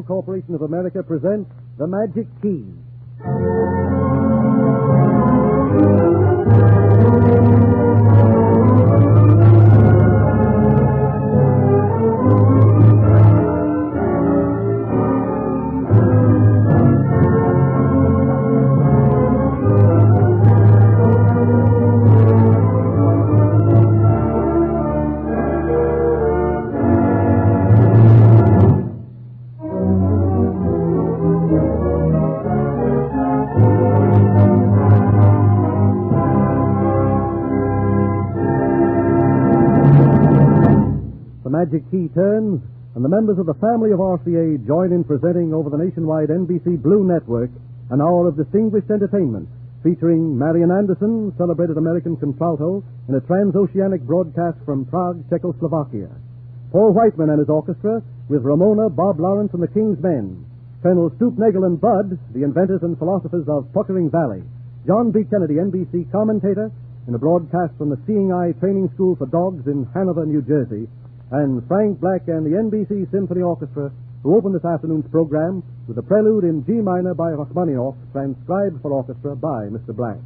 Corporation of America presents The Magic Key. Magic Key turns, and the members of the family of RCA join in presenting over the nationwide NBC Blue Network an hour of distinguished entertainment featuring Marian Anderson, celebrated American contralto, in a transoceanic broadcast from Prague, Czechoslovakia. Paul Whiteman and his orchestra with Ramona, Bob Lawrence, and the King's Men. Colonel Stoop Nagel and Bud, the inventors and philosophers of Puckering Valley. John B. Kennedy, NBC commentator, in a broadcast from the Seeing Eye Training School for Dogs in Hanover, New Jersey. And Frank Black and the NBC Symphony Orchestra, who open this afternoon's program with a prelude in G minor by Rachmaninoff, transcribed for orchestra by Mr. Black.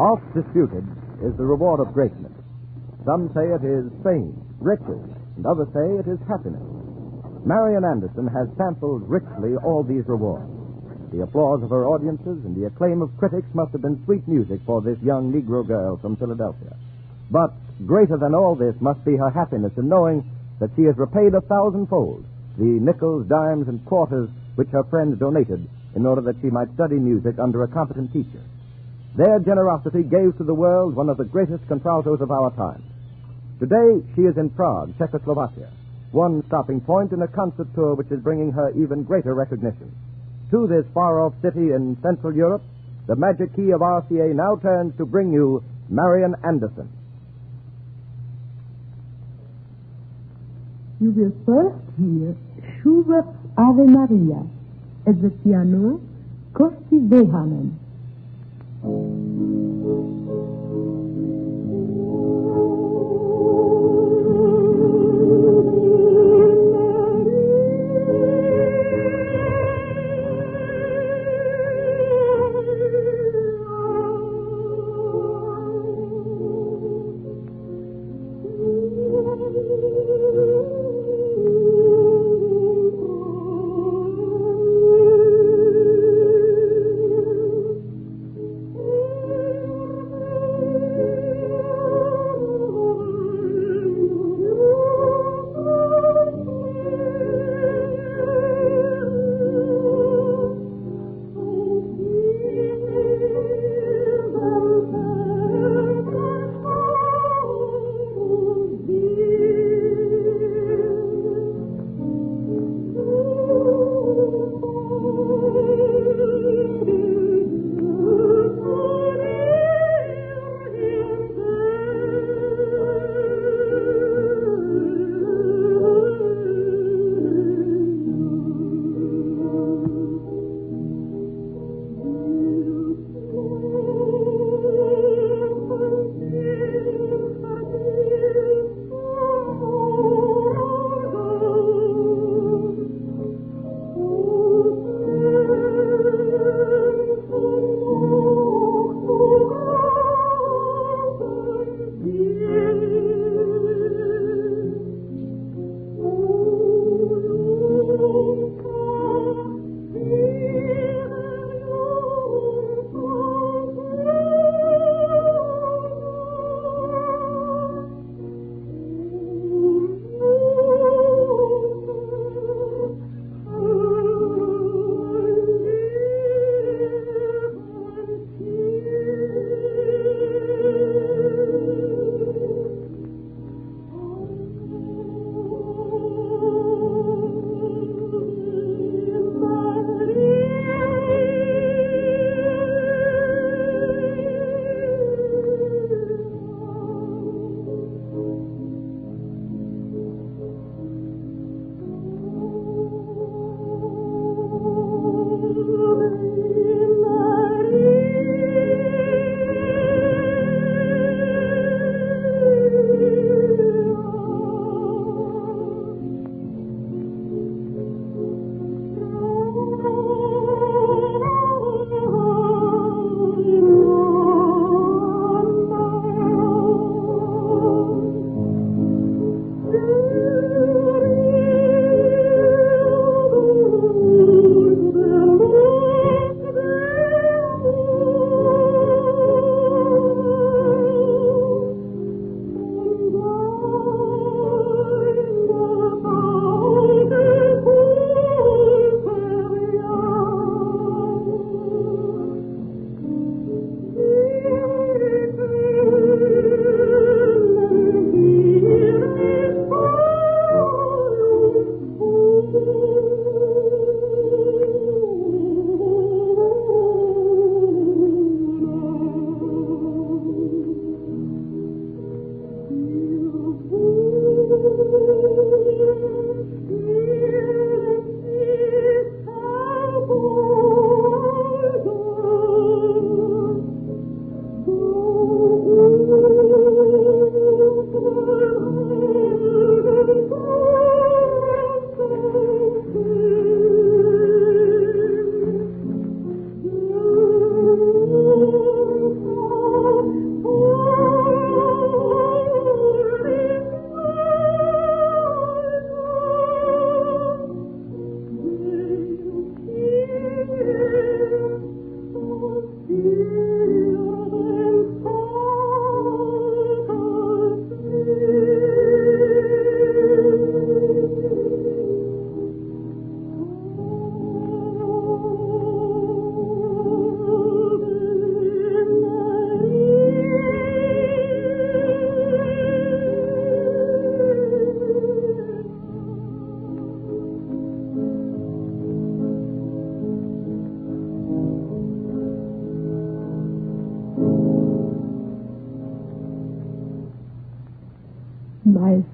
Oft disputed, is the reward of greatness. Some say it is fame, riches, and others say it is happiness. Marian Anderson has sampled richly all these rewards. The applause of her audiences and the acclaim of critics must have been sweet music for this young Negro girl from Philadelphia. But greater than all this must be her happiness in knowing that she has repaid 1,000-fold the nickels, dimes, and quarters which her friends donated in order that she might study music under a competent teacher. Their generosity gave to the world one of the greatest contraltos of our time. Today, she is in Prague, Czechoslovakia, one stopping point in a concert tour which is bringing her even greater recognition. To this far-off city in Central Europe, the magic key of RCA now turns to bring you Marian Anderson. You will first hear Schubert's Ave Maria at the piano, Kosti Vehanen.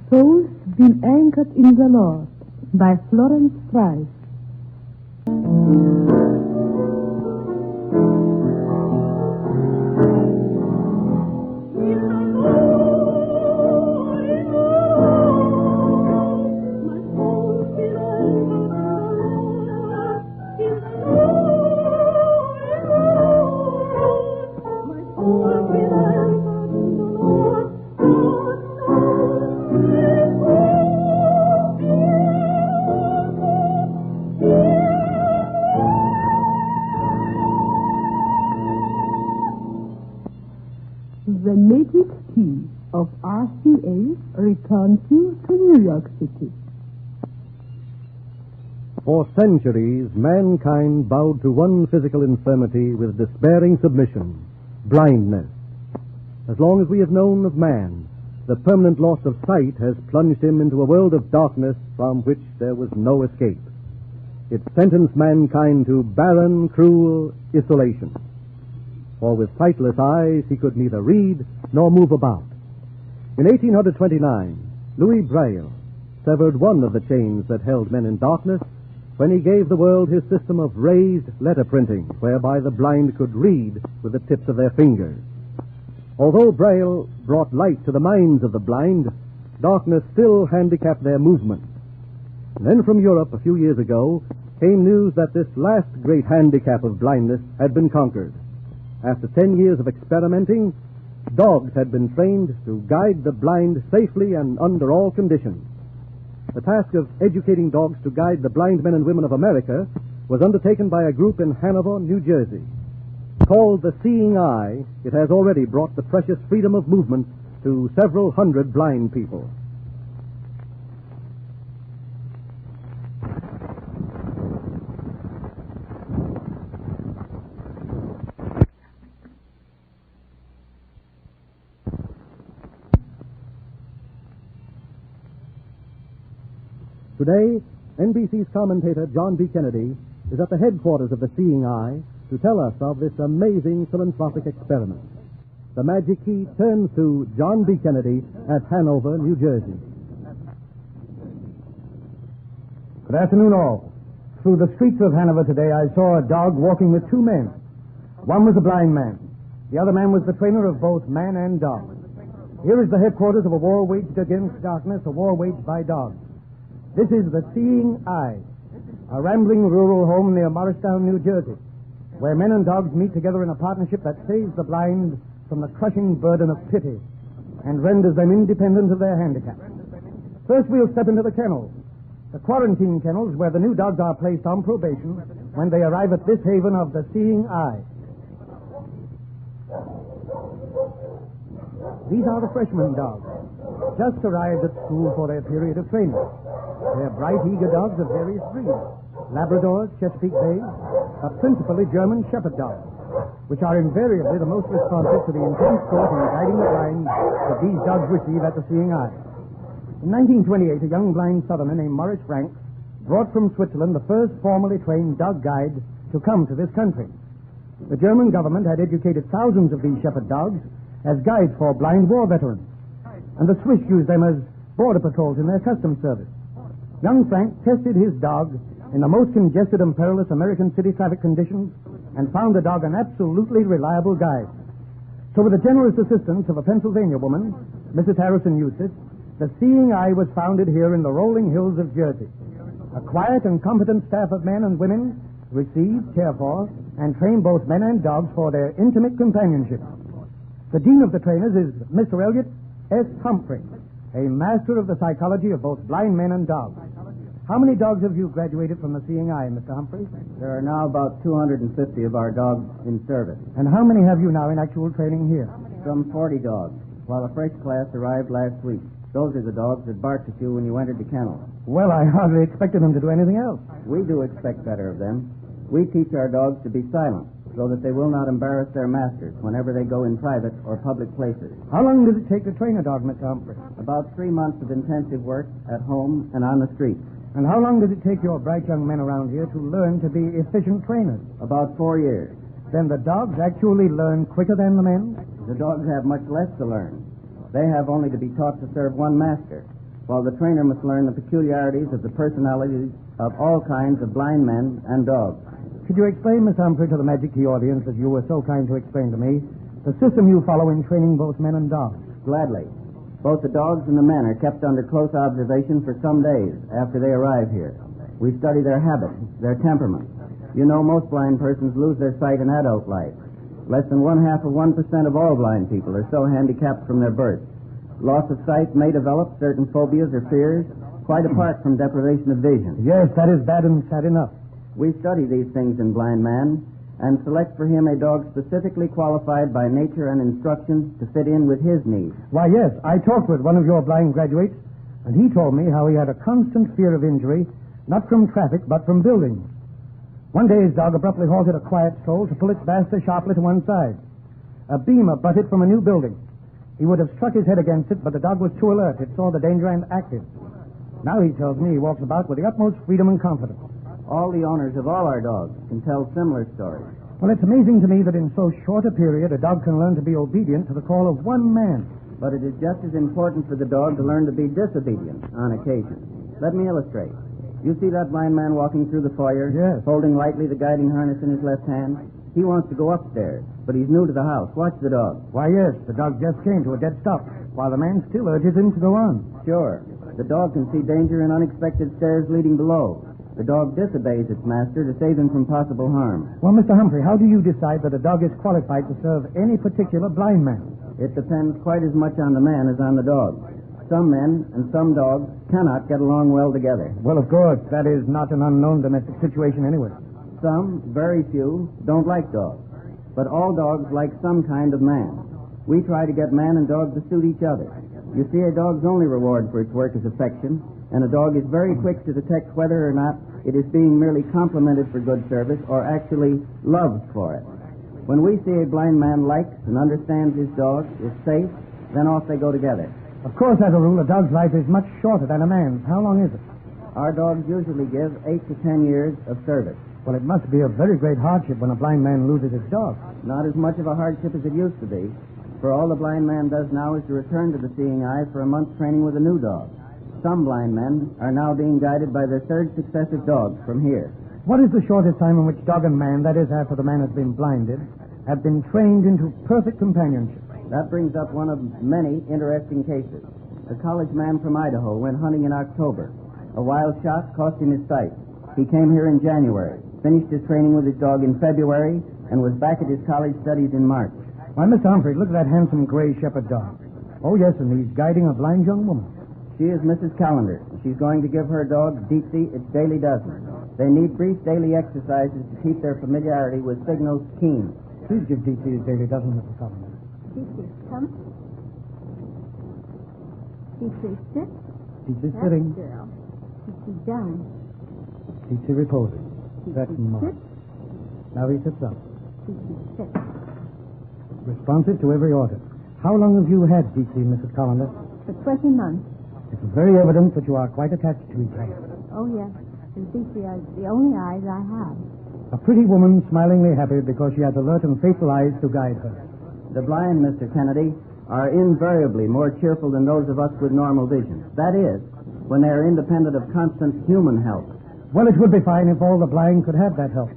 Souls Been Anchored in the Lord by Florence Price. The magic key of RCA returns you to New York City. For centuries, mankind bowed to one physical infirmity with despairing submission, blindness. As long as we have known of man, the permanent loss of sight has plunged him into a world of darkness from which there was no escape. It sentenced mankind to barren, cruel isolation. For with sightless eyes he could neither read nor move about. In 1829, Louis Braille severed one of the chains that held men in darkness when he gave the world his system of raised letter printing, whereby the blind could read with the tips of their fingers. Although Braille brought light to the minds of the blind, darkness still handicapped their movement. And then from Europe a few years ago came news that this last great handicap of blindness had been conquered. After 10 years of experimenting, dogs had been trained to guide the blind safely and under all conditions. The task of educating dogs to guide the blind men and women of America was undertaken by a group in Hanover, New Jersey. Called the Seeing Eye, it has already brought the precious freedom of movement to several hundred blind people. Today, NBC's commentator John B. Kennedy is at the headquarters of the Seeing Eye to tell us of this amazing philanthropic experiment. The magic key turns to John B. Kennedy at Hanover, New Jersey. Good afternoon, all. Through the streets of Hanover today, I saw a dog walking with two men. One was a blind man. The other man was the trainer of both man and dog. Here is the headquarters of a war waged against darkness, a war waged by dogs. This is the Seeing Eye, a rambling rural home near Morristown, New Jersey, where men and dogs meet together in a partnership that saves the blind from the crushing burden of pity and renders them independent of their handicap. First, we'll step into the kennels, the quarantine kennels where the new dogs are placed on probation when they arrive at this haven of the Seeing Eye. These are the freshman dogs, just arrived at school for their period of training. They're bright, eager dogs of various breeds. Labradors, Chesapeake Bays, but principally German Shepherd dogs, which are invariably the most responsive to the intense thought in guiding the blind that these dogs receive at the Seeing Eye. In 1928, a young blind southerner named Maurice Franks brought from Switzerland the first formally trained dog guide to come to this country. The German government had educated thousands of these shepherd dogs as guides for blind war veterans, and the Swiss used them as border patrols in their customs service. Young Frank tested his dog in the most congested and perilous American city traffic conditions and found the dog an absolutely reliable guide. So with the generous assistance of a Pennsylvania woman, Mrs. Harrison Eustace, the Seeing Eye was founded here in the rolling hills of Jersey. A quiet and competent staff of men and women receive, care for, and train both men and dogs for their intimate companionship. The dean of the trainers is Mr. Elliot S. Humphrey, a master of the psychology of both blind men and dogs. How many dogs have you graduated from the Seeing Eye, Mr. Humphrey? There are now about 250 of our dogs in service. And how many have you now in actual training here? Some 40 dogs, while a fresh class arrived last week. Those are the dogs that barked at you when you entered the kennel. Well, I hardly expected them to do anything else. We do expect better of them. We teach our dogs to be silent, so that they will not embarrass their masters whenever they go in private or public places. How long does it take to train a dog, Mr. Humphrey? About 3 months of intensive work at home and on the street. And how long does it take your bright young men around here to learn to be efficient trainers? About 4 years. Then the dogs actually learn quicker than the men? The dogs have much less to learn. They have only to be taught to serve one master. while the trainer must learn the peculiarities of the personalities of all kinds of blind men and dogs. Could you explain, Miss Humphrey, to the Magic Key audience, as you were so kind to explain to me, the system you follow in training both men and dogs? Gladly. Both the dogs and the men are kept under close observation for some days after they arrive here. We study their habits, their temperament. You know, most blind persons lose their sight in adult life. Less than 0.5% of all blind people are so handicapped from their birth. Loss of sight may develop certain phobias or fears, quite apart from deprivation of vision. Yes, that is bad and sad enough. We study these things in Blind Man and select for him a dog specifically qualified by nature and instruction to fit in with his needs. Why, yes, I talked with one of your blind graduates, and he told me how he had a constant fear of injury, not from traffic, but from buildings. One day his dog abruptly halted a quiet stroll to pull its master sharply to one side. A beam abutted from a new building. He would have struck his head against it, but the dog was too alert. It saw the danger and acted. Now he tells me he walks about with the utmost freedom and confidence. All the owners of all our dogs can tell similar stories. Well, it's amazing to me that in so short a period a dog can learn to be obedient to the call of one man. But it is just as important for the dog to learn to be disobedient on occasion. Let me illustrate. You see that blind man walking through the foyer? Yes. Holding lightly the guiding harness in his left hand? He wants to go upstairs, but he's new to the house. Watch the dog. Why, yes, the dog just came to a dead stop, while the man still urges him to go on. Sure. The dog can see danger in unexpected stairs leading below. The dog disobeys its master to save him from possible harm. Well, Mr. Humphrey, how do you decide that a dog is qualified to serve any particular blind man? It depends quite as much on the man as on the dog. Some men and some dogs cannot get along well together. Well, of course, that is not an unknown domestic situation anyway. Some, very few, don't like dogs. But all dogs like some kind of man. We try to get man and dog to suit each other. You see, a dog's only reward for its work is affection, and a dog is very quick to detect whether or not it is being merely complimented for good service or actually loved for it. When we see a blind man likes and understands his dog, is safe, then off they go together. Of course, as a rule, a dog's life is much shorter than a man's. How long is it? Our dogs usually give 8 to 10 years of service. Well, it must be a very great hardship when a blind man loses his dog. Not as much of a hardship as it used to be, for all the blind man does now is to return to the seeing eye for a month's training with a new dog. Some blind men are now being guided by their third successive dog from here. What is the shortest time in which dog and man, that is, after the man has been blinded, have been trained into perfect companionship? That brings up one of many interesting cases. A college man from Idaho went hunting in October. A wild shot cost him his sight. He came here in January, finished his training with his dog in February, and was back at his college studies in March. Why, Mr. Humphrey, look at that handsome gray shepherd dog. Oh, yes, and he's guiding a blind young woman. She is Mrs. Callender. She's going to give her dog, Deepsy, its daily dozen. They need brief daily exercises to keep their familiarity with signals keen. Please give Deepsy his daily dozen, Mrs. Callender. Deepsy, come. Deepsy, sit. Deepsy sitting. Girl. Deepsy down. Deepsy reposing. That's Deepsy, marvelous. sit. Now he sits up. Deepsy, sit. Responsive to every order. How long have you had Deepsy, Mrs. Callender? For 20 months. It's very evident that you are quite attached to each other. Oh, yes. And Deepsy are the only eyes I have. A pretty woman smilingly happy because she has alert and faithful eyes to guide her. The blind, Mr. Kennedy, are invariably more cheerful than those of us with normal vision. That is, when they are independent of constant human help. Well, it would be fine if all the blind could have that help.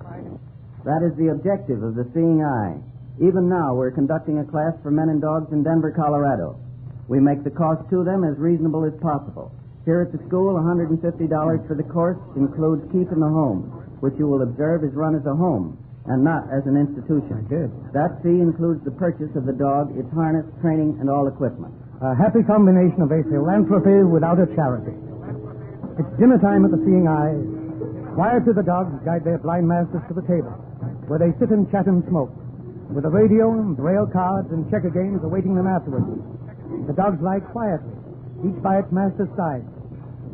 That is the objective of the seeing eye. Even now, we're conducting a class for men and dogs in Denver, Colorado. We make the cost to them as reasonable as possible. Here at the school, $150 for the course includes keep in the home, which you will observe is run as a home and not as an institution. Good. That fee includes the purchase of the dog, its harness, training, and all equipment. A happy combination of a philanthropy without a charity. It's dinner time at the Seeing Eye. Quietly, the dogs guide their blind masters to the table, where they sit and chat and smoke, with a radio and braille cards and checker games awaiting them afterwards. The dogs lie quietly, each by its master's side,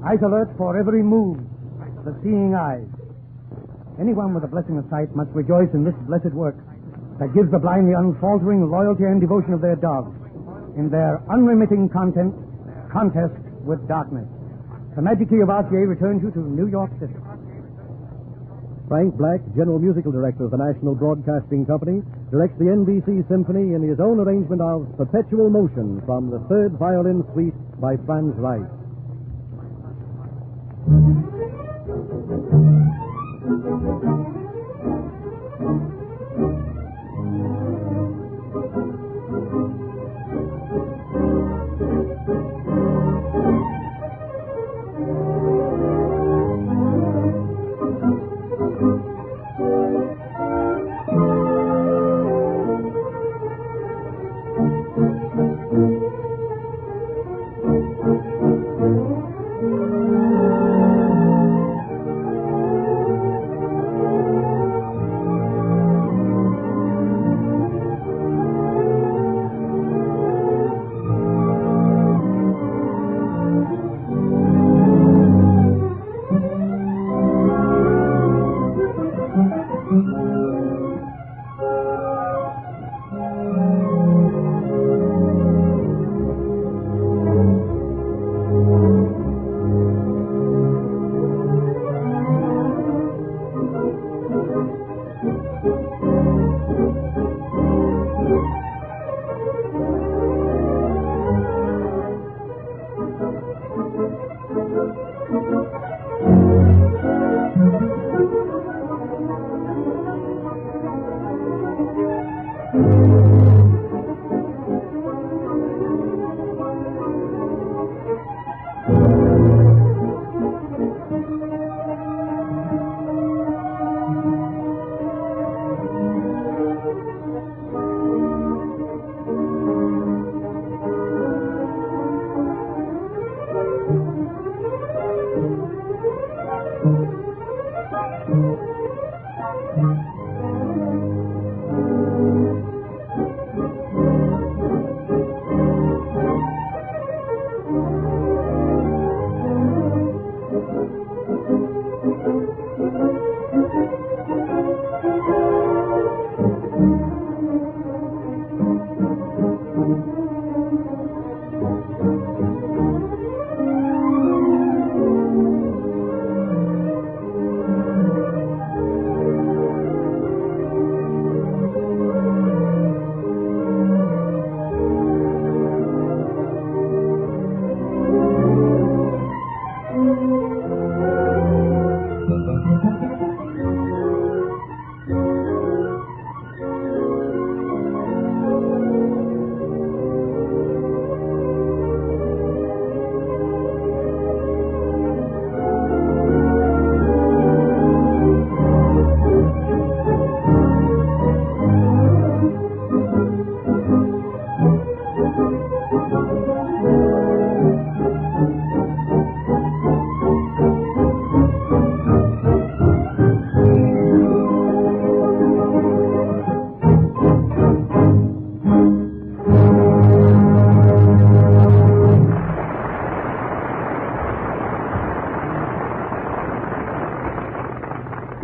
eyes alert for every move, the seeing eyes. Anyone with a blessing of sight must rejoice in this blessed work that gives the blind the unfaltering loyalty and devotion of their dogs in their unremitting contest with darkness. The Magic Key of RCA returns you to New York City. Frank Black, General Musical Director of the National Broadcasting Company, directs the NBC Symphony in his own arrangement of Perpetual Motion from the Third Violin Suite by Franz Reich.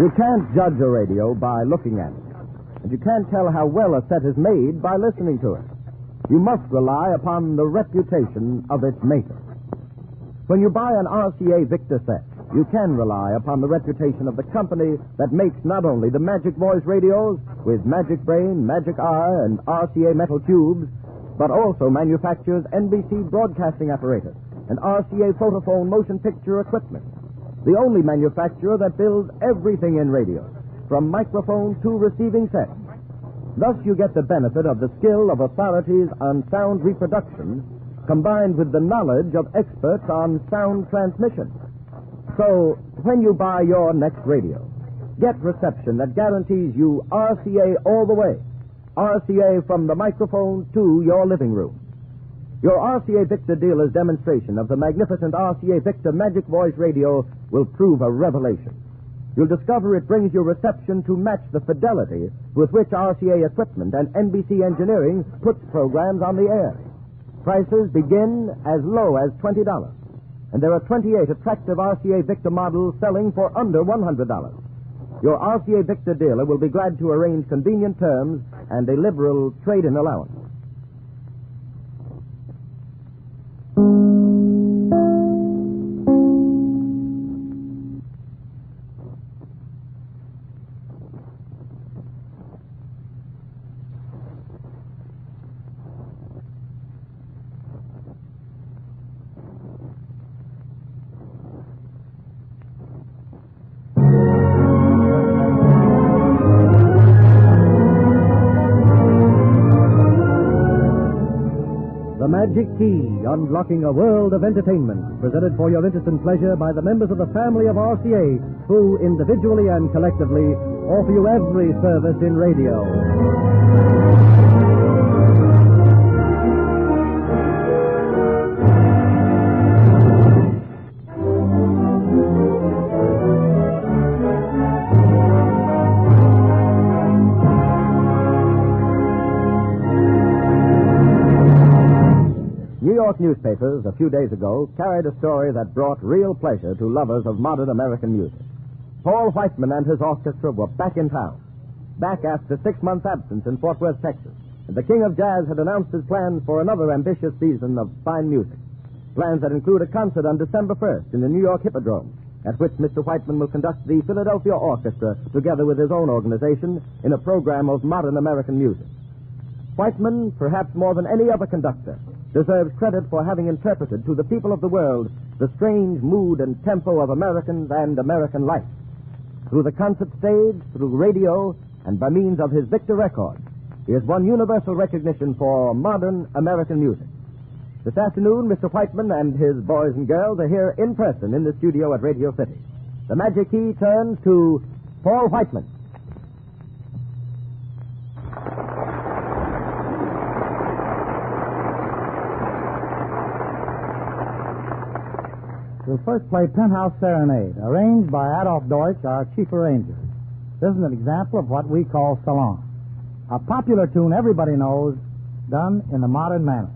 You can't judge a radio by looking at it. And you can't tell how well a set is made by listening to it. You must rely upon the reputation of its maker. When you buy an RCA Victor set, you can rely upon the reputation of the company that makes not only the Magic Voice radios with Magic Brain, Magic R, and RCA metal tubes, but also manufactures NBC broadcasting apparatus and RCA photophone motion picture equipment. The only manufacturer that builds everything in radio, from microphone to receiving sets. Thus you get the benefit of the skill of authorities on sound reproduction, combined with the knowledge of experts on sound transmission. So, when you buy your next radio, get reception that guarantees you RCA all the way. RCA from the microphone to your living room. Your RCA Victor dealer's demonstration of the magnificent RCA Victor Magic Voice radio will prove a revelation. You'll discover it brings your reception to match the fidelity with which RCA equipment and NBC engineering puts programs on the air. Prices begin as low as $20, and there are 28 attractive RCA Victor models selling for under $100. Your RCA Victor dealer will be glad to arrange convenient terms and a liberal trade-in allowance. Magic Key, unlocking a world of entertainment, presented for your interest and pleasure by the members of the family of RCA, who, individually and collectively, offer you every service in radio. New York newspapers a few days ago carried a story that brought real pleasure to lovers of modern American music. Paul Whiteman and his orchestra were back in town, back after 6 months' absence in Fort Worth, Texas, and the King of Jazz had announced his plans for another ambitious season of fine music. Plans that include a concert on December 1st in the New York Hippodrome, at which Mr. Whiteman will conduct the Philadelphia Orchestra together with his own organization in a program of modern American music. Whiteman, perhaps more than any other conductor, deserves credit for having interpreted to the people of the world the strange mood and tempo of Americans and American life. Through the concert stage, through radio, and by means of his Victor records, he has won universal recognition for modern American music. This afternoon, Mr. Whiteman and his boys and girls are here in person in the studio at Radio City. The Magic Key turns to Paul Whiteman. We'll first play Penthouse Serenade, arranged by Adolf Deutsch, our chief arranger. This is an example of what we call salon. A popular tune everybody knows, done in a modern manner.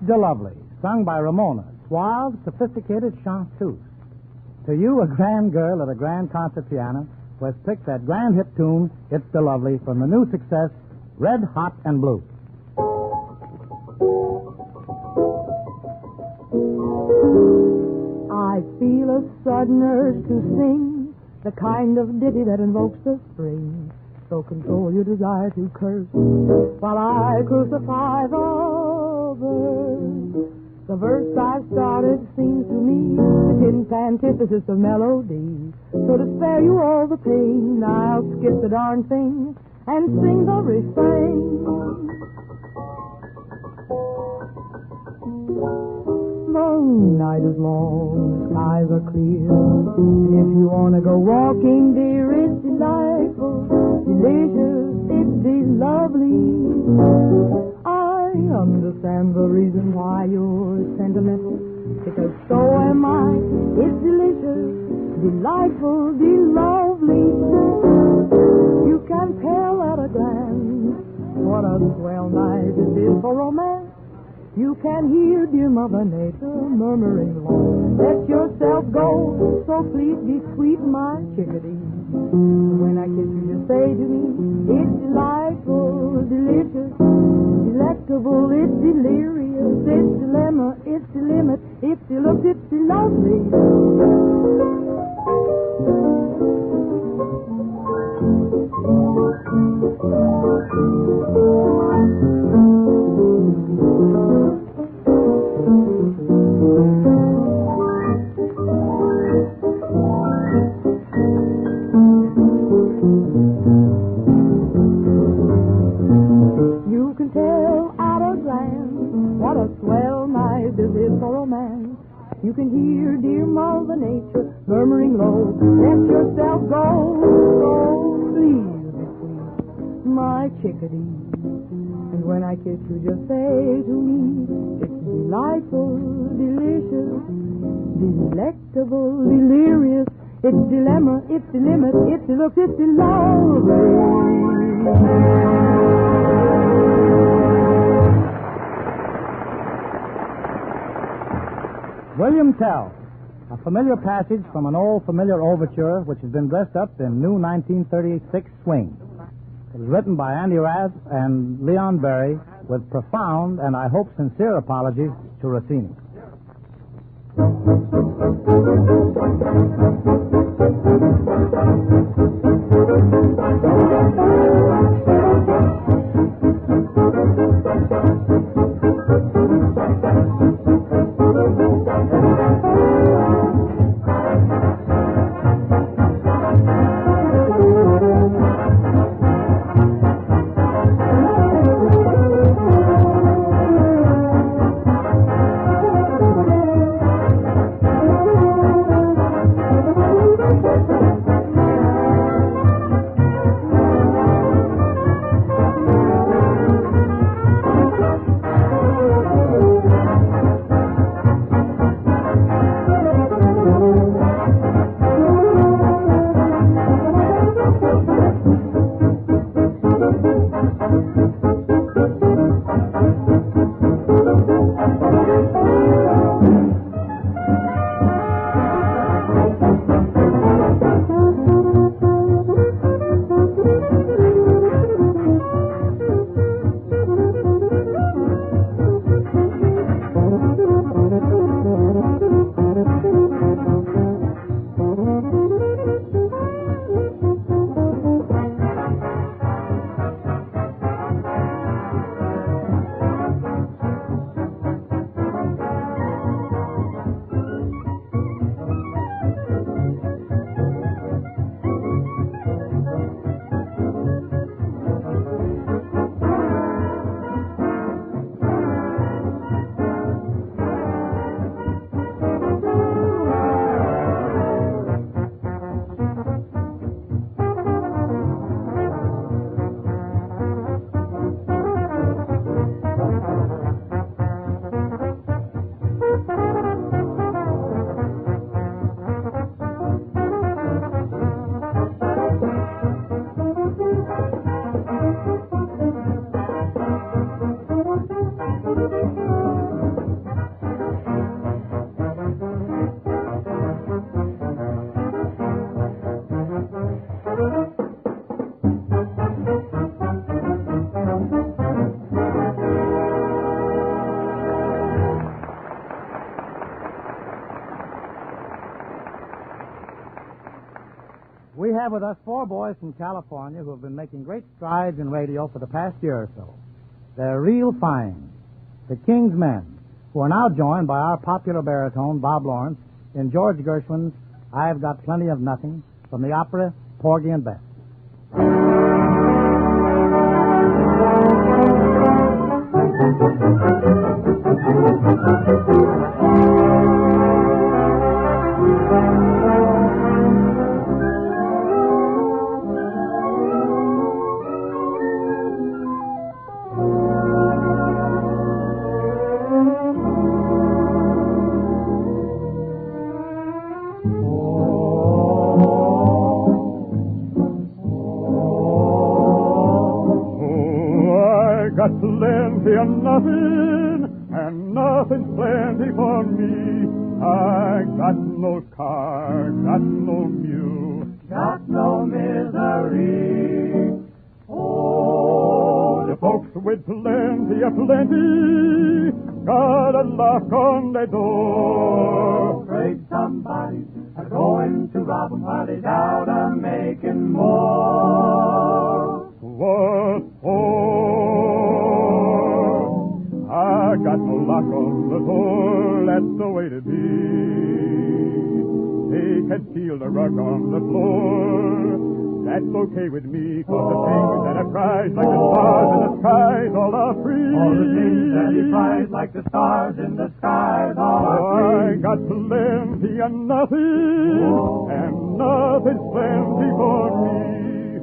de Lovely, sung by Ramona, suave, sophisticated chanteuse. To you, a grand girl at a grand concert piano, who has picked that grand hit tune, It's de Lovely, from the new success, Red Hot and Blue. I feel a sudden urge to sing the kind of ditty that invokes the spring. So control your desire to curse while I crucify the verse. The verse I've started seems to me the tenth antithesis of melody. So to spare you all the pain, I'll skip the darn thing and sing the refrain. The night is long, skies are clear. If you want to go walking, dear, it's delightful, delicious, it's lovely. I understand the reason why you're sentimental, because so am I. It's delicious, delightful, lovely. You can tell at a glance what a swell night it is for romance. You can hear dear Mother Nature murmuring low, let yourself go, so please be sweet, my chickadee. When I kiss you, just say to me, it's delightful, delicious, delectable, it's delirious, it's dilemma, it's the limit, it's the look, it's the lovely. You can hear dear Mother Nature murmuring low, let yourself go, so please be sweet, my chickadee. And when I kiss you, just say to me, it's delightful, delicious, delectable, delirious, it's dilemma, it's the limit, it's the look, it's the lovely. William Tell, a familiar passage from an old familiar overture which has been dressed up in new 1936 swing. It was written by Andy Rath and Leon Berry with profound and, I hope, sincere apologies to Rossini. We have with us 4 boys from California who have been making great strides in radio for the past year or so. They're real fine. The King's Men, who are now joined by our popular baritone, Bob Lawrence, in George Gershwin's I've Got Plenty of Nothing from the opera Porgy and Bess. Plenty of nothing, and nothing's plenty for me. I got no car, got no mule, got no misery. Oh, the folks with plenty of plenty got a lock on their door. Afraid somebody's going to rob them while they're out a making more. What for? I got no lock on the door, that's the way to be. They can steal the rug on the floor, that's okay with me, 'cause the things that I prize like the stars in the skies all are free. All the things that he prized like the stars in the skies all are free. I got plenty of nothing, and nothing's plenty for me.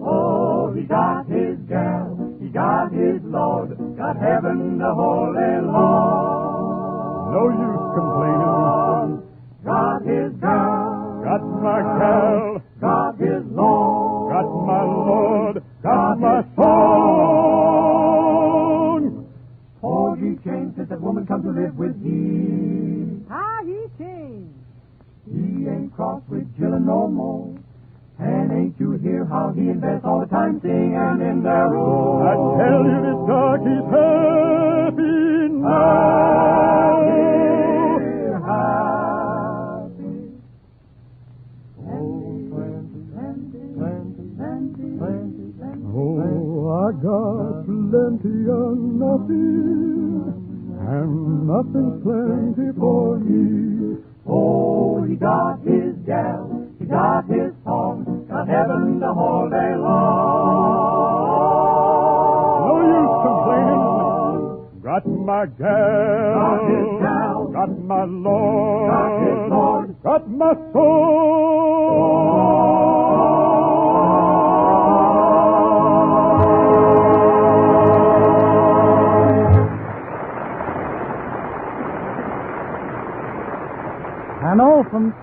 Oh, he got his gal, he got his Lord, got heaven to hold it Lord. No use complaining. Got his girl, got my gal, got his Lord, got my Lord, got my son. Oh, he changed since that woman come to live with me. How he changed? He ain't cross with Jill no more. And ain't you hear how he invests all the time singing in their room? I tell you this dog, he's happy now. Happy. Oh, I got plenty of nothing, and nothing's plenty for me. Oh, he got his gal, he got his song, got heaven the whole day long. No use complaining. Got my gal, got his gal, got my Lord, got his Lord, got my soul.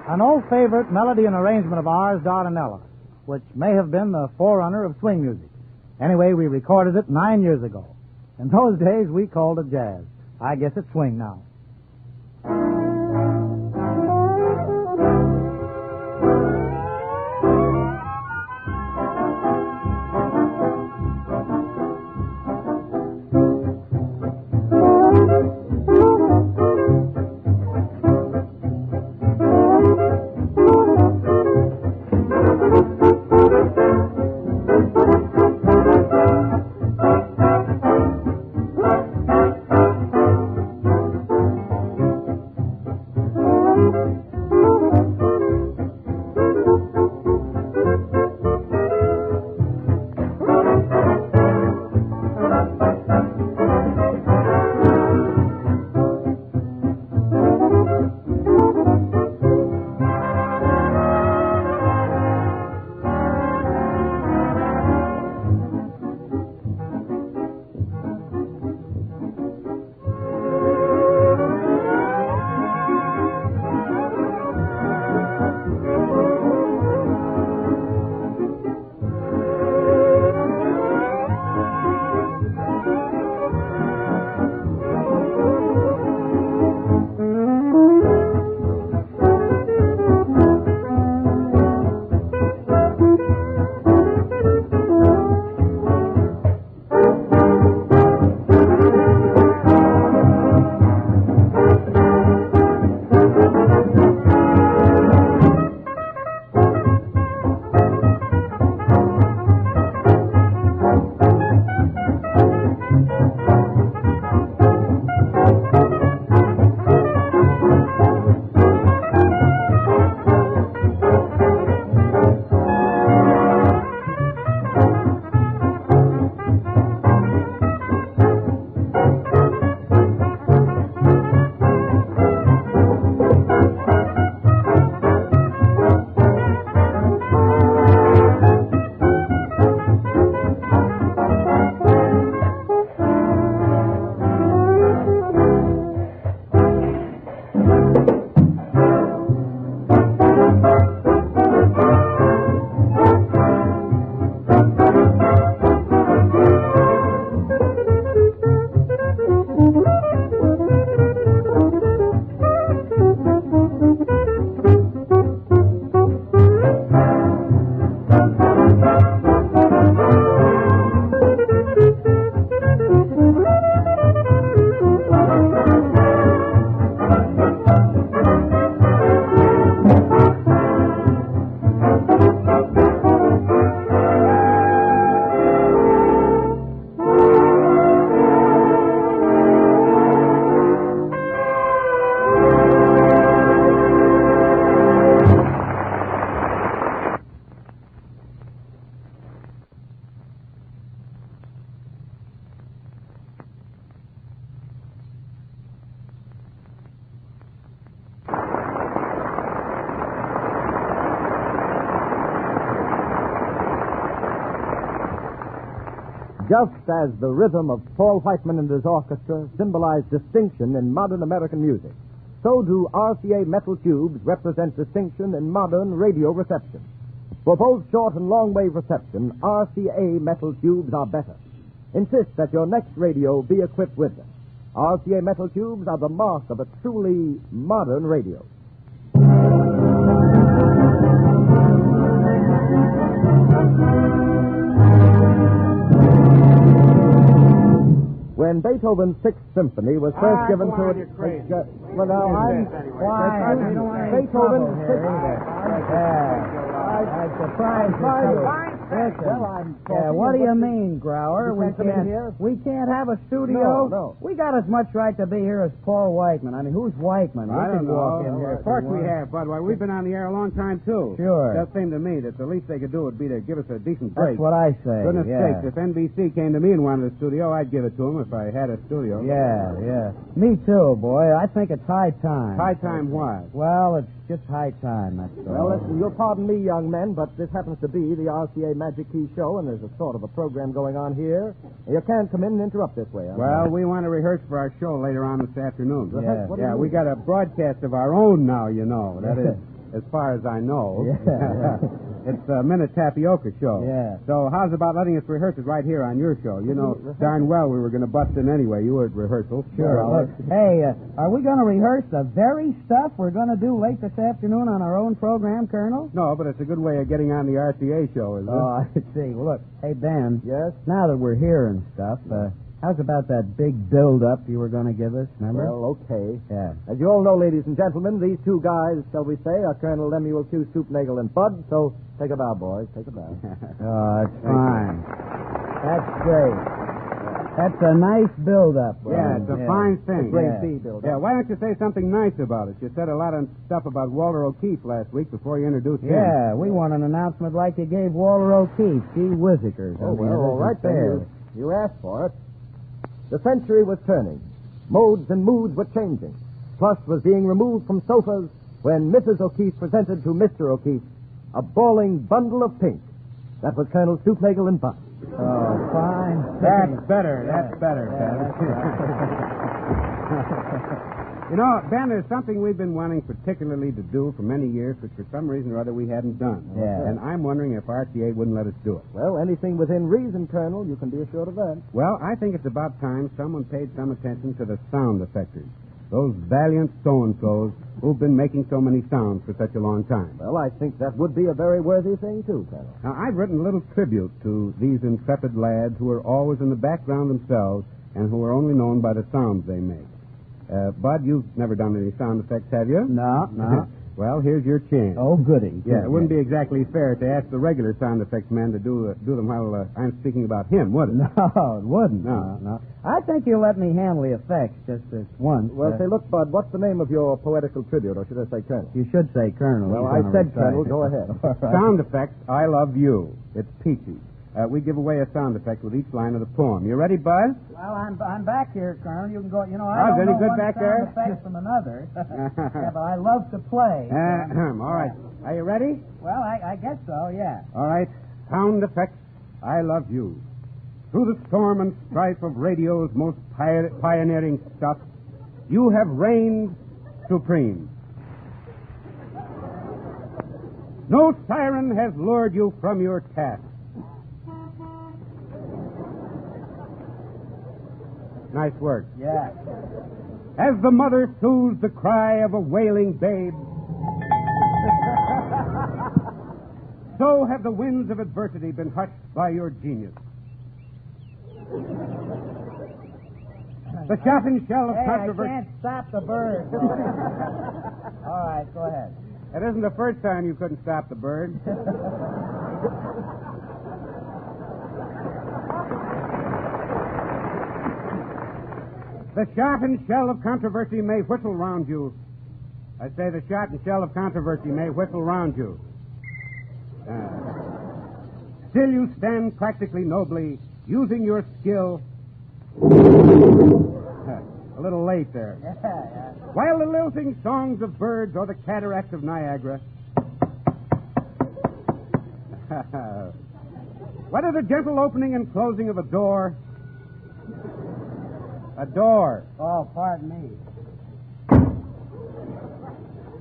An old favorite melody and arrangement of ours, Dardanella, which may have been the forerunner of swing music. Anyway, we recorded it 9 years ago. In those days, we called it jazz. I guess it's swing now. Just as the rhythm of Paul Whiteman and his orchestra symbolized distinction in modern American music, so do RCA metal tubes represent distinction in modern radio reception. For both short and long-wave reception, RCA metal tubes are better. Insist that your next radio be equipped with them. RCA metal tubes are the mark of a truly modern radio. When Beethoven's Sixth Symphony was first given to it... Well, now, Beethoven... I'm surprised. What do you mean, Grauer? We can't have a studio? No. We got as much right to be here as Paul Whiteman. I mean, who's Whiteman? I don't know. Walk in here. Of course we have, Bud. Why, we've been on the air a long time, too. Sure. It does seem to me that the least they could do would be to give us a decent break. That's what I say. Goodness sakes, if NBC came to me and wanted a studio, I'd give it to them if I had a studio. Yeah. Me too, boy. I think it's high time. High time why? Well, it's just high time, that's all. Well, listen, you'll pardon me, young men, but this happens to be the RCA Magic Key Show, and there's a sort of a program going on here. You can't come in and interrupt this way. Well, we want to rehearse for our show later on this afternoon. Yeah. We got a broadcast of our own now, you know. That is, as far as I know. Yeah. It's a Minute Tapioca show. Yeah. So how's about letting us rehearse it right here on your show? You know, darn well we were going to bust in anyway. You were at rehearsal. Sure. Look, hey, are we going to rehearse the very stuff we're going to do late this afternoon on our own program, Colonel? No, but it's a good way of getting on the RCA show, isn't it? Oh, I see. Well, look, hey, Ben. Yes? Now that we're here and stuff, how's about that big build-up you were going to give us, remember? Well, okay. Yeah. As you all know, ladies and gentlemen, these two guys, shall we say, are Colonel Lemuel Q. Stoopnagel and Bud, so take a bow, boys. Take a bow. Oh, that's fine. That's great. That's a nice build-up. Yeah, it's a fine thing. Great B build-up. Yeah, why don't you say something nice about it? You said a lot of stuff about Walter O'Keefe last week before you introduced him. Yeah, we want an announcement like you gave Walter O'Keefe. Gee whizzikers. Oh, well, all right, then. You asked for it. The century was turning. Modes and moods were changing. Plush was being removed from sofas when Mrs. O'Keefe presented to Mr. O'Keefe a bawling bundle of pink. That was Colonel Stoopnagel and Buck. Oh, fine. That's better. That's better, Ben. You know, Ben, there's something we've been wanting particularly to do for many years, which for some reason or other we hadn't done. Yeah. And I'm wondering if RCA wouldn't let us do it. Well, anything within reason, Colonel, you can be assured of that. Well, I think it's about time someone paid some attention to the sound effectors. Those valiant so-and-sos who've been making so many sounds for such a long time. Well, I think that would be a very worthy thing, too, Colonel. Now, I've written a little tribute to these intrepid lads who are always in the background themselves and who are only known by the sounds they make. Bud, you've never done any sound effects, have you? No. Well, here's your chance. Oh, goody. Yeah, it wouldn't be exactly fair to ask the regular sound effects man to do them while I'm speaking about him, would it? No, it wouldn't. No. I think you'll let me handle the effects just this once. Well, say, look, Bud, what's the name of your poetical tribute, or should I say Colonel? You should say Colonel. Well, I said Colonel. Go ahead. All right. Sound effects, I love you. It's peachy. We give away a sound effect with each line of the poem. You ready, Bud? Well, I'm back here, Colonel. You can go. You know, Oh, I don't is any know good one back sound there? effect from another. Yeah, but I love to play. All right. Are you ready? Well, I guess so. Yeah. All right. Sound effects, I love you. Through the storm and strife of radio's most pioneering stuff, you have reigned supreme. No siren has lured you from your task. Nice work. Yeah. As the mother soothes the cry of a wailing babe, so have the winds of adversity been hushed by your genius. The shouting shell of controversy... I can't stop the bird. All right, go ahead. It isn't the first time you couldn't stop the bird. The shot and shell of controversy may whistle round you. I say the shot and shell of controversy may whistle round you. Still you stand practically nobly, using your skill. A little late there. Yeah. While the lilting songs of birds or the cataracts of Niagara What is a gentle opening and closing of a door? A door. Oh, pardon me.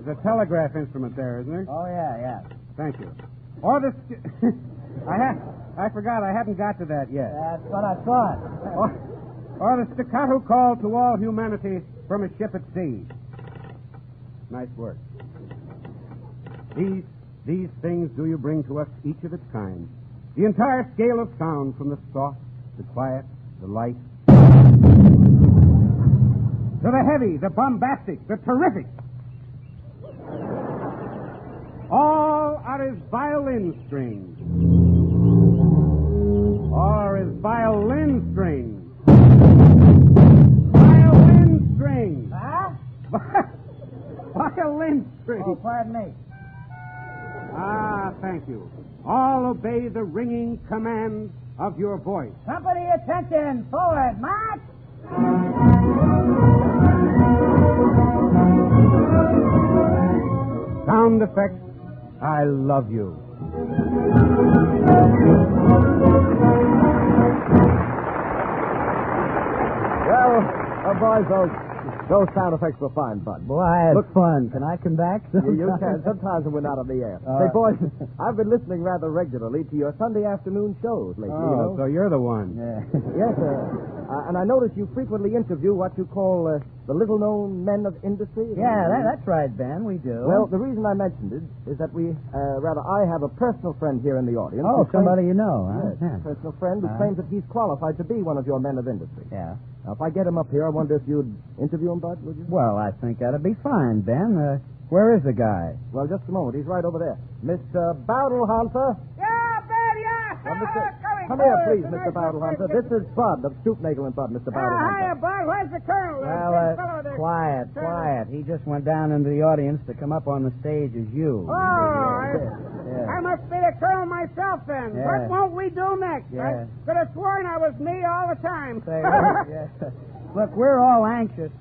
There's a telegraph instrument there, isn't there? Oh, yeah. Thank you. Or the... I forgot, I haven't got to that yet. That's what I thought. Or the staccato call to all humanity from a ship at sea. Nice work. These things do you bring to us, each of its kind. The entire scale of sound, from the soft, the quiet, the light, to the heavy, the bombastic, the terrific. All are his violin strings. Or his violin strings. Violin strings. Huh? Violin strings. Oh, pardon me. Ah, thank you. All obey the ringing command of your voice. Company attention. Forward, march. Sound effects, I love you. Well, boys, those sound effects were fine, Bud. Boy, it's fun. Can I come back? You can. Sometimes when we're not on the air. Say, boys, I've been listening rather regularly to your Sunday afternoon shows lately, you know. So you're the one. Yeah. Yes, and I notice you frequently interview what you call the little-known men of industry. Yeah, that's right, Ben. We do. Well, the reason I mentioned it is that I have a personal friend here in the audience. Oh, who somebody claims, you know, huh? Yes, a personal friend who claims that he's qualified to be one of your men of industry. Yeah. Now, if I get him up here, I wonder if you'd interview him, Bud, would you? Well, I think that'd be fine, Ben. Where is the guy? Well, just a moment. He's right over there. Mr. Baudelhanser. Yeah, Ben, yeah. Come here, please, Mr. Baudelhanser. This is Bud of Stoopnagel and Bud, Mr. Baudelhanser. Hiya, Bud. Where's the colonel? Well, quiet. He just went down into the audience to come up on the stage as you. Oh, I must be the colonel myself then. Yeah. What won't we do next? Yeah. I could have sworn I was me all the time. Look, we're all anxious.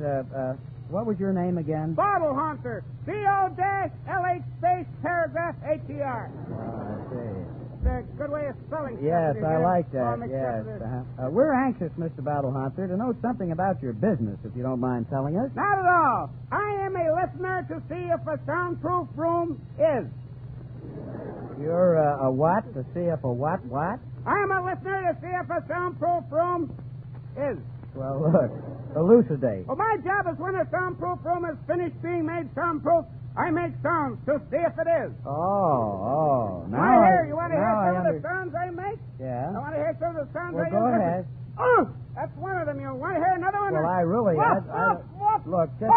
What was your name again? Bottle Hunter. B-O-LH space paragraph H-E-R. I see. It's a good way of spelling. Yes, stuff, I like All that. mixed Yes. up with this. We're anxious, Mr. Battlehunter, to know something about your business, if you don't mind telling us. Not at all. I am a listener to see if a soundproof room is. You're a what? To see if a what? I am a listener to see if a soundproof room is. Well, look, elucidate. Well, my job is when a soundproof room is finished being made soundproof, I make sounds to see if it is. Oh. You want to hear some of the sounds I make? Yeah. I want to hear some of the sounds I Well, go ahead. Oh, that's one of them. You want to hear another one? Well, I really... Look, just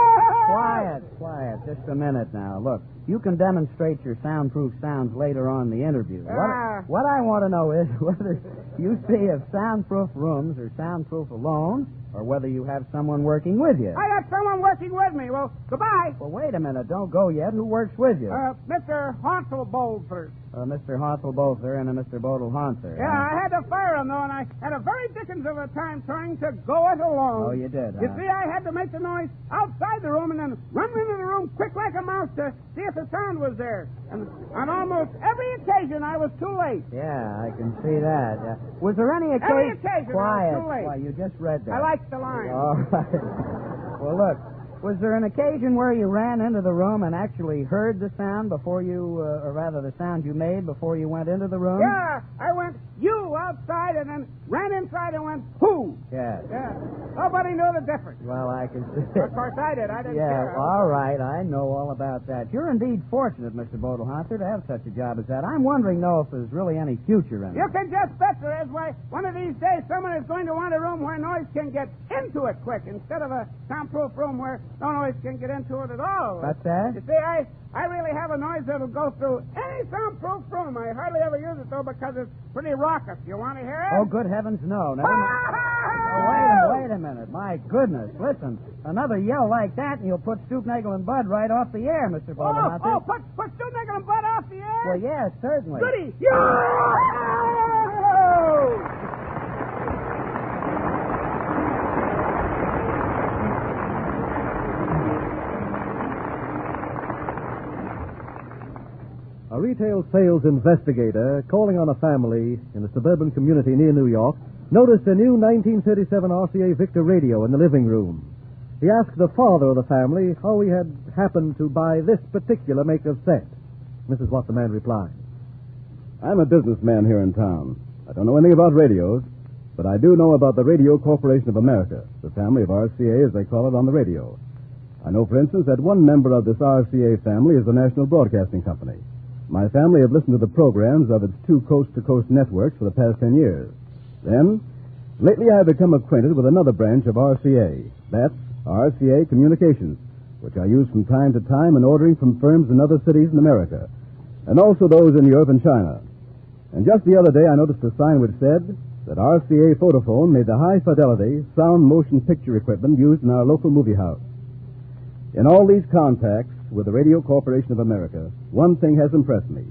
quiet. Just a minute now. Look, you can demonstrate your soundproof sounds later on in the interview. What I want to know is whether you see if soundproof rooms are soundproof alone or whether you have someone working with you. I got someone working with me. Well, goodbye. Well, wait a minute. Don't go yet. Who works with you? Mr. Hansel-Bolter. Mr. Hansel-Bolter and a Mr. Bodel-Hanser. Yeah, I had to fire him, though, and I had a very dickens of a time trying to go it alone. Oh, you did, huh? You see, I had to make the noise outside the room and then run into the room quick like a mouse to see if the sound was there. And on almost every occasion, I was too late. Yeah, I can see that. Yeah. Was there any occasion... Every occasion, Quiet. I was too late. Why, you just read that. I liked the line. All right. Well, look, was there an occasion where you ran into the room and actually heard the sound before you, or rather the sound you made before you went into the room? Yeah, I went, you, outside, and then ran inside and went, who? Yeah. Yeah. Nobody knew the difference. Well, I can see it. Of course, I did. I didn't Yeah, care. all right. I know all about that. You're indeed fortunate, Mr. Bodel-Hanser, to have such a job as that. I'm wondering, though, if there's really any future in it. You can just bet there is. Why, one of these days, someone is going to want a room where noise can get into it quick instead of a soundproof room where no noise can get into it at all. What's that? You see, I really have a noise that'll go through any soundproof room. I hardly ever use it, though, because it's pretty raucous. You want to hear it? Oh, good heavens, no. Never mind. Oh, wait a minute. My goodness. Listen, another yell like that and you'll put Stoopnagel and Bud right off the air, Mr. Bodel-Hanser. Put Stoopnagel and Bud off the air? Well, yes, certainly. Goody! A retail sales investigator calling on a family in a suburban community near New York noticed a new 1937 RCA Victor radio in the living room. He asked the father of the family how he had happened to buy this particular make of set. This is what the man replied. I'm a businessman here in town. I don't know anything about radios, but I do know about the Radio Corporation of America, the family of RCA, as they call it on the radio. I know, for instance, that one member of this RCA family is the National Broadcasting Company. My family have listened to the programs of its two coast-to-coast networks for the past 10 years. Then, lately I have become acquainted with another branch of RCA. That's RCA Communications, which I use from time to time in ordering from firms in other cities in America, and also those in Europe and China. And just the other day I noticed a sign which said that RCA Photophone made the high-fidelity sound motion picture equipment used in our local movie house. In all these contacts with the Radio Corporation of America, one thing has impressed me.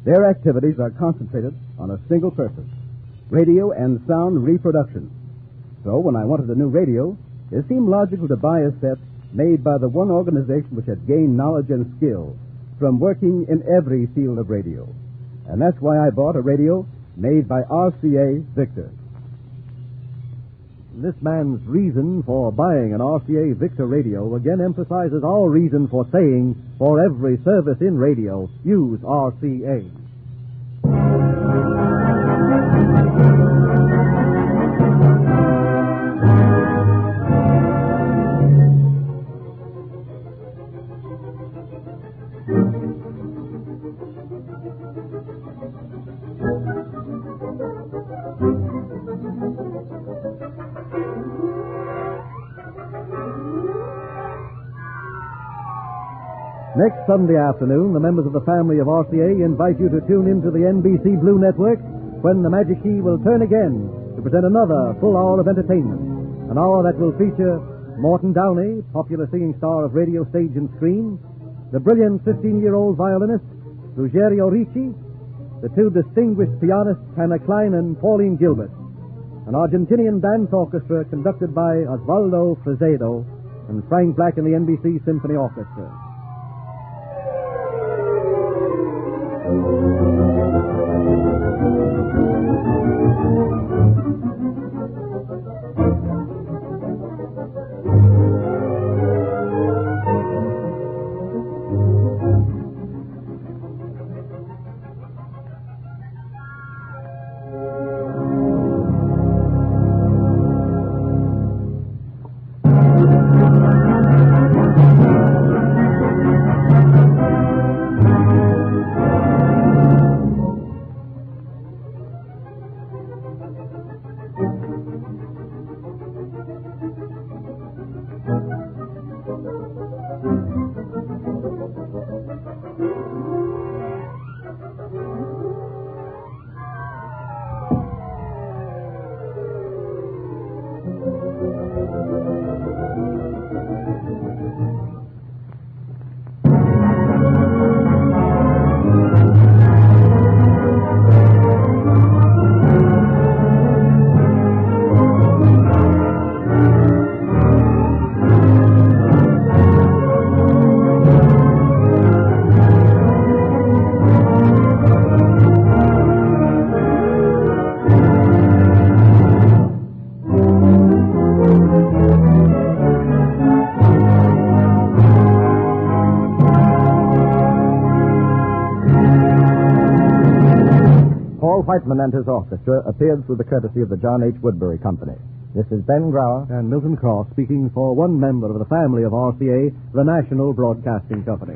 Their activities are concentrated on a single purpose: radio and sound reproduction. So when I wanted a new radio, it seemed logical to buy a set made by the one organization which had gained knowledge and skill from working in every field of radio. And that's why I bought a radio made by RCA Victor. This man's reason for buying an RCA Victor radio again emphasizes our reason for saying, for every service in radio, use RCA. Next Sunday afternoon, the members of the family of RCA invite you to tune into the NBC Blue Network when the Magic Key will turn again to present another full hour of entertainment. An hour that will feature Morton Downey, popular singing star of radio, stage, and screen, the brilliant 15-year-old violinist, Ruggiero Ricci, the two distinguished pianists, Hannah Klein and Pauline Gilbert, an Argentinian dance orchestra conducted by Osvaldo Fresedo, and Frank Black and the NBC Symphony Orchestra. Whiteman and his orchestra appeared through the courtesy of the John H. Woodbury Company. This is Ben Grauer and Milton Cross speaking for one member of the family of RCA, the National Broadcasting Company.